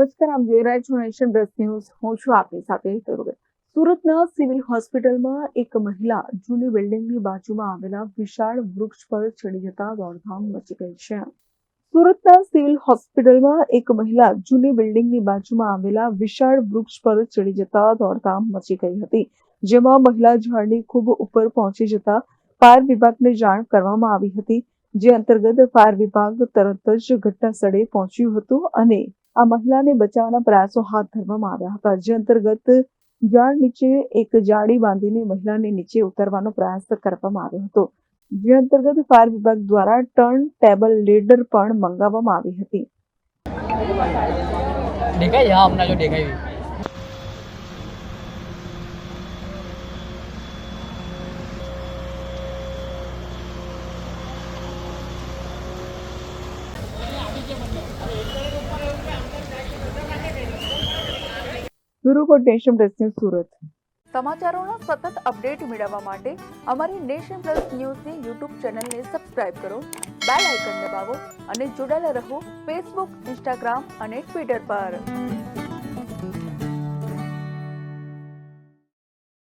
નમસ્કાર, આપ જોઈ રહ્યા છો નેશન પ્લસ ન્યૂઝ. હું છું આપની સાથે હિતલ. સુરતના સિવિલ હોસ્પિટલમાં એક મહિલા જૂની બિલ્ડિંગની બાજુમાં આવેલા વિશાળ વૃક્ષ પર ચડી જતા દોડધામ મચી ગઈ છે. સુરતના સિવિલ હોસ્પિટલમાં એક મહિલા જૂની બિલ્ડિંગની બાજુમાં આવેલા વિશાળ વૃક્ષ પર ચડી જતા દોડધામ મચી ગઈ હતી, જેમાં મહિલા ઝાડની ખૂબ ઉપર પહોંચી જતા ફાયર વિભાગને જાણ કરવામાં આવી હતી, જે અંતર્ગત ફાયર વિભાગ તરત જ ઘટના સ્થળે પહોંચ્યું હતું અને આ મહિલાને બચાવવાના પ્રયાસો હાથ ધરવામાં આવ્યા હતા, જે અંતર્ગત ઝાડ નીચે એક જાળી બાંધીને મહિલાને નીચે ઉતારવાનો પ્રયાસ કરવામાં આવ્યો હતો, જે અંતર્ગત ફાયર વિભાગ દ્વારા ટર્ન ટેબલ લેડર પણ મંગાવવામાં આવી હતી. Bureau report, nation plus news, Surat. સમાચારોના સતત અપડેટ મેળવવા માટે અમારી નેશન પ્લસ ન્યૂઝની યુટ્યુબ ચેનલને સબસ્ક્રાઇબ કરો, બેલ આઇકન દબાવો અને જોડાયેલા રહો ફેસબુક, ઇન્સ્ટાગ્રામ અને ટ્વિટર પર.